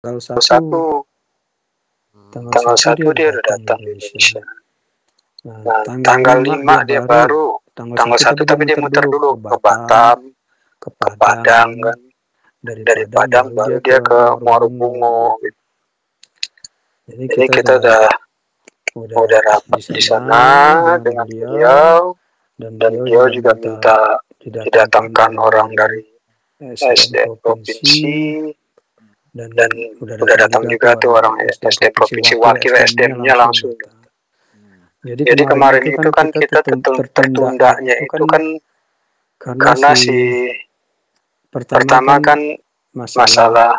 tanggal satu 1 tanggal 1 dia udah datang di Indonesia. Nah, tanggal 5 dia baru tanggal 1 tapi dia muter dulu ke Batam, ke Padang kan. Dari Padang baru dia ke Muarubungo gitu. Jadi kita udah rapat di sana dengan beliau, dan beliau juga minta didatangkan orang dari SDM provinsi, dan udah datang juga tuh orang SDM provinsi, wakil SDM-nya langsung. Jadi kemarin itu kan kita tertundanya itu kan karena si pertama kan masalah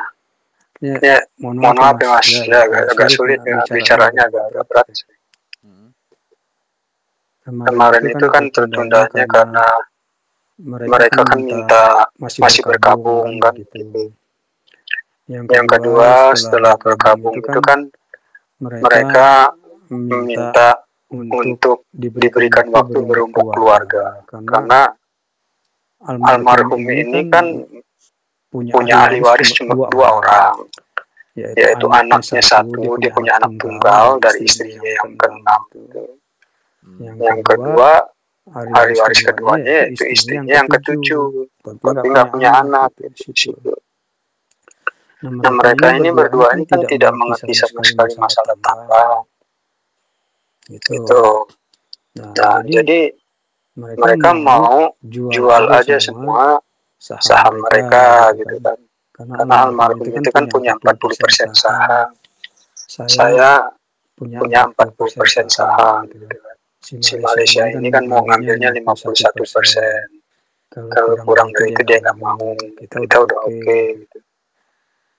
ya, mohon maaf ya Mas, ya, agak sulit ya, bicaranya agak berat. Kemarin itu kan tertundanya karena mereka kan minta masih bergabung kan gitu. Yang kedua setelah bergabung itu kan mereka minta untuk diberikan waktu berumbu keluarga, karena almarhum ini kan punya ahli waris cuma 2 orang, yaitu anaknya 1, dia punya anak tunggal dari istrinya yang ke-6 gitu. Yang kedua, ahli waris keduanya yaitu istrinya yang ke-7, tapi nggak punya anak gitu. Nah, mereka ini berdua ini kan tidak mengerti sama sekali masalah tambang gitu. Nah, jadi mereka mau jual aja semua saham mereka gitu kan. Karena almarhum itu kan punya 40% saham. Saya punya 40% saham gitu kan. Si Malaysia ini kan mau ngambilnya 51%. Kalau kurang dari itu dia nggak mau. Kita udah oke gitu.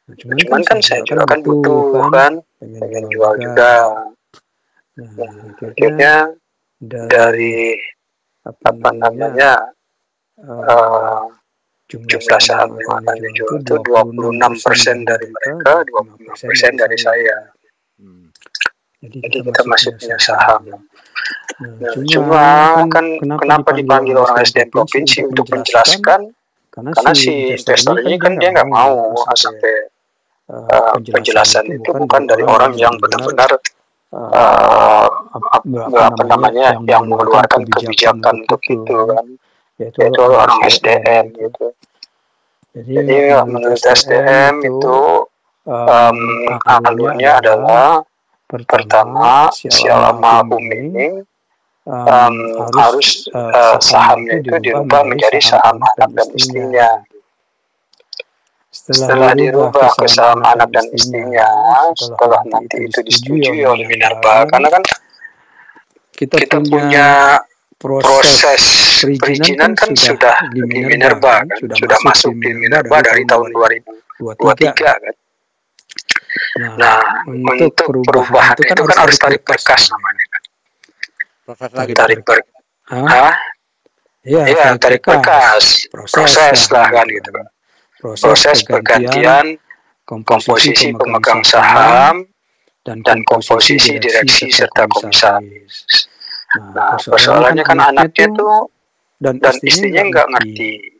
Cuman kan saya juga kan butuh kan, pengen jual juga. Nah, akhirnya dari apa namanya jumlah saham yang akan dijual itu 26% dari mereka, 25% dari saya. Jadi kita masih punya saham. Nah, cuma kan kenapa dipanggil orang SDM provinsi untuk menjelaskan? Karena si investor ini kan dia nggak mau sampai penjelasan itu bukan dari orang yang benar-benar apa namanya yang mengeluarkan kebijakan untuk itu kan, yaitu orang SDM gitu. Jadi menurut SDM itu alurnya adalah pertama si almarhum ini harus sahamnya itu dirubah menjadi saham anak dan istrinya. Setelah dirubah ke saham anak dan istrinya, setelah nanti itu disetujui oleh Minerba, karena kan kita punya proses perizinan kan sudah di Minerba kan, sudah masuk di Minerba dari tahun 2023 kan. Nah, untuk perubahan itu kan harus tarik berkas namanya kan. Tarik berkas, proses lah kan gitu kan. Proses pergantian komposisi pemegang saham dan komposisi direksi serta komisaris. Nah, persoalannya kan anaknya tuh dan istrinya nggak ngerti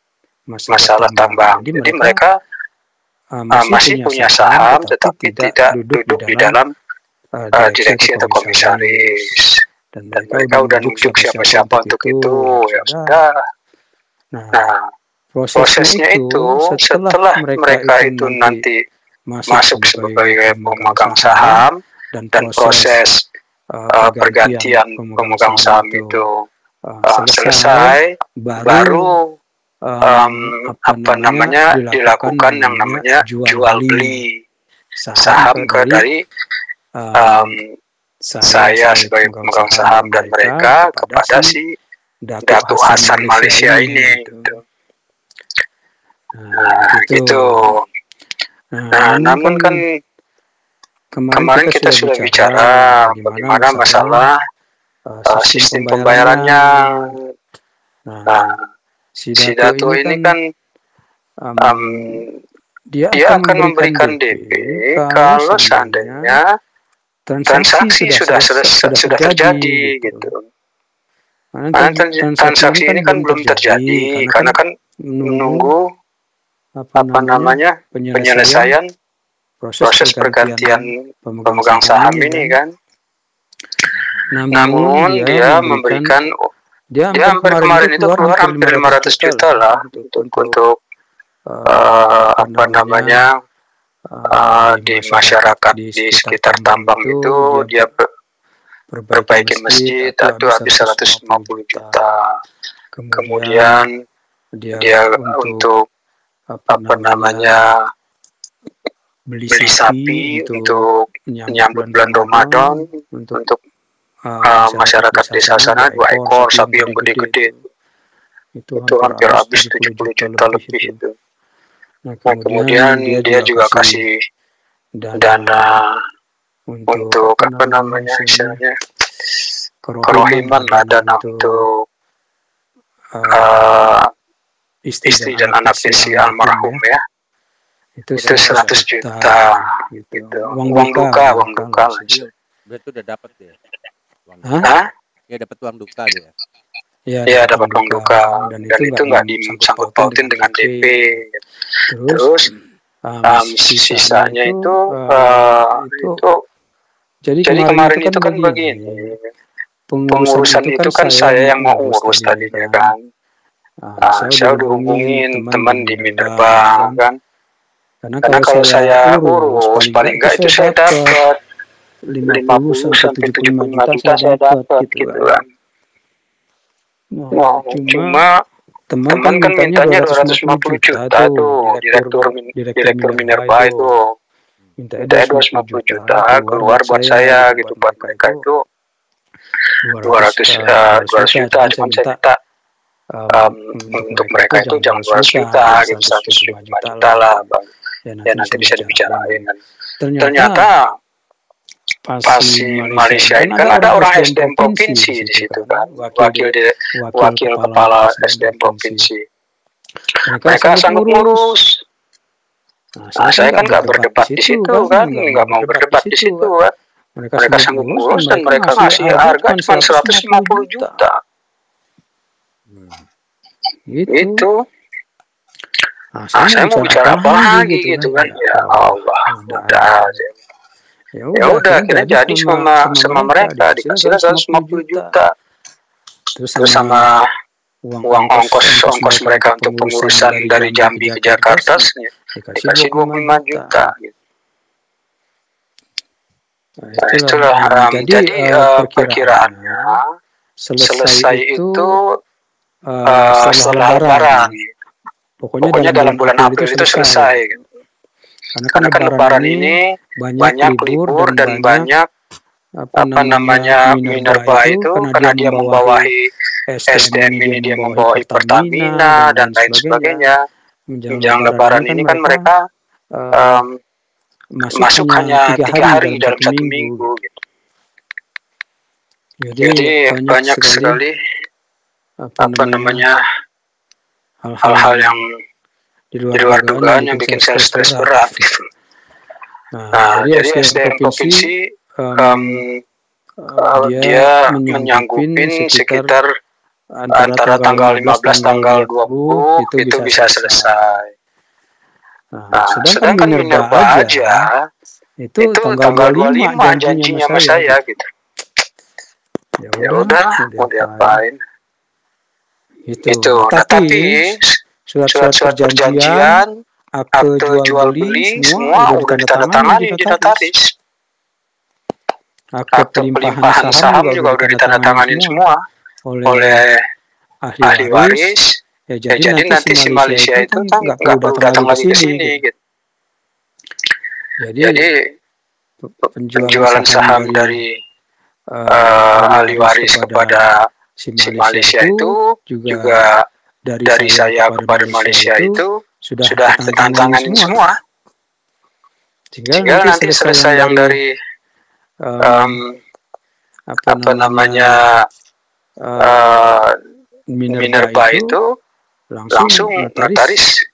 masalah tambang. Jadi mereka masih punya saham tetapi tidak duduk di dalam direksi atau komisaris. Dan mereka udah nunjuk siapa-siapa untuk itu, ya sudah. Nah, prosesnya itu setelah mereka itu nanti masuk sebagai pemegang saham dan proses pergantian pemegang saham itu selesai, baru apa namanya dilakukan yang namanya jual beli saham dari saya sebagai pemegang saham dan mereka kepada si Datuk Hasan Malaysia ini gitu. Nah, gitu. Nah, namun kan kemarin kita sudah bicara bagaimana masalah sistem pembayarannya. Nah, si Dato ini kan dia akan memberikan DP kalau seandainya transaksi sudah terjadi gitu. Karena transaksi ini kan belum terjadi karena kan menunggu apa namanya penyelesaian proses pergantian pemegang saham ini kan. Namun dia memberikan dia hampir kemarin itu keluar hampir 500 juta lah untuk apa namanya di masyarakat di sekitar tambang itu dia perbaiki masjid itu habis 150 juta. Kemudian dia untuk apa namanya beli sapi untuk menyambut bulan Ramadan untuk masyarakat desa sana 2 ekor sapi yang gede-gede itu hampir habis 70 juta lebih itu. Nah, kemudian dia juga kasih dana untuk apa namanya istilahnya kerohiman lah, dana untuk istri dan anak si almarhum ya. Itu 100 juta gitu. Uang duka lah. Berarti udah dapat ya? Ya dapat uang duka dia. Iya dapat uang duka dan itu nggak disangkut pautin dengan DP. Terus sisanya itu jadi kemarin itu kan begini. Pengurusan itu kan saya yang mau urus tadinya kan. Saya udah hubungin teman di Minerba kan. Karena kalau saya urus paling enggak itu saya dapat 50 sampai 75 juta saya dapat gitu kan. Nah, cuma teman kan mintanya 250 juta tuh direktur Minerba itu minta 250 juta keluar buat saya gitu, buat mereka itu 200 juta cuma saya minta untuk mereka itu jangan 200 juta gitu, 105 juta lah bang ya nanti bisa dibicarain. Ternyata pas si Malaysia ini kan ada orang SDM provinsi di situ kan, wakil kepala SDM provinsi. Mereka sanggup ngurus. Nah, saya kan nggak berdebat di situ kan, nggak mau berdebat di situ kan. Mereka sanggup ngurus dan mereka ngasih harga cuma 150 juta. Gitu. Saya mau bicara apa lagi gitu kan? Ya Allah, udah aja. Ya udah akhirnya jadi sama mereka dikasih 150 juta. Terus sama uang ongkos mereka untuk pengurusan dari Jambi ke Jakarta dikasih 25 juta gitu. Nah, itulah jadi perkiraannya selesai itu setelah Lebaran. Pokoknya dalam bulan April itu selesai gitu. Karena kan Lebaran ini banyak libur dan banyak apa namanya Minerba itu karena dia membawahi SDM ini, dia membawahi Pertamina dan lain sebagainya. Menjelang Lebaran ini kan mereka masuk hanya 3 hari dalam 1 minggu gitu. Jadi banyak sekali apa namanya hal-hal yang di luar dugaan yang bikin saya stres berat gitu. Nah, jadi SDM provinsi dia menyanggupin sekitar antara tanggal 15 tanggal 20 itu bisa selesai. Nah, sedangkan Minerba aja itu tanggal 25 janjinya sama saya gitu. Ya udah mau diapain? Itu. Nah, tapi surat perjanjian, akte jual beli semua udah ditandatangani di notaris. Akte pelimpahan saham juga udah ditandatanganin semua oleh ahli waris. Ya, jadi nanti si Malaysia itu kan nggak perlu datang lagi ke sini gitu. Jadi penjualan saham dari ahli waris kepada si Malaysia itu juga dari saya kepada Malaysia itu sudah ditandatanganin semua. Tinggal nanti selesai yang dari apa namanya Minerba itu langsung notaris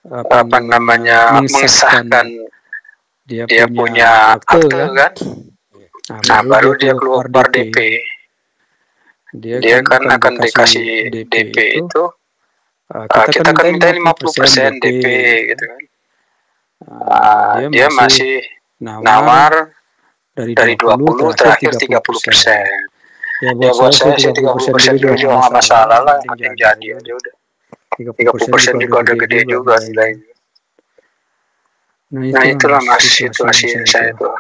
apa namanya mengesahkan dia punya akte kan. Nah, baru dia keluar DP. Dia kan akan dikasih DP itu Kita kan minta 50% DP gitu kan. Dia masih nawar dari 20 terakhir 30%. Ya buat saya sih 30% dulu juga nggak masalah lah, penting jadi aja udah. 30% juga udah gede juga nilainya. Nah itulah mas situasi saya tuh.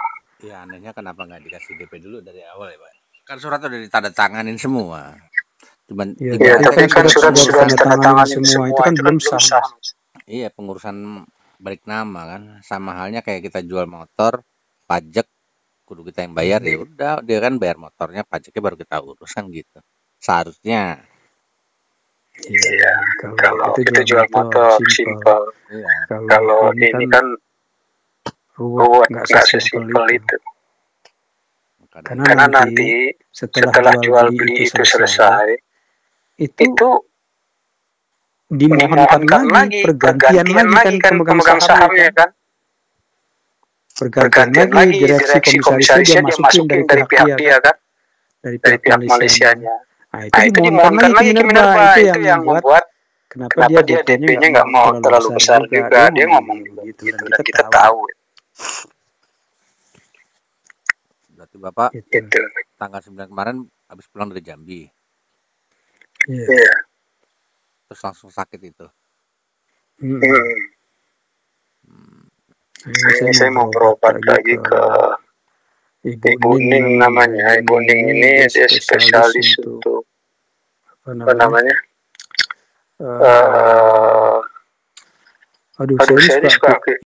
Ya anehnya kenapa nggak dikasih DP dulu dari awal ya Pak? Kan surat udah ditandatanganin semua. Cuman ya, tapi kan surat sudah ditandatanganin semua itu kan belum sah. Iya, pengurusan balik nama kan sama halnya kayak kita jual motor, pajak kudu kita yang bayar ya udah dia kan bayar motornya, pajaknya baru kita urus kan gitu. Seharusnya. Iya, kalau kita jual motor simpel. Iya. Kalau ini kan ruwet, nggak sesimpel itu. Karena nanti setelah jual beli itu selesai, itu dimohonkan lagi pergantian lagi kan pemegang sahamnya kan. Pergantian lagi direksi komisarisnya dia masukin dari pihak dia kan, dari pihak Malaysianya. Nah itu dimohonkan lagi ke Minerba, itu yang membuat kenapa dia DP-nya nggak mau terlalu besar juga. Dia ngomong gitu dan kita tahu. Berarti Bapak Gitu. tanggal 9 kemarin habis pulang dari Jambi. Iya. Terus langsung sakit itu. Saya mau berobat lagi ke Ibu Ning namanya. Ibu Ning ini dia spesialis untuk apa namanya? Aduh, saya suka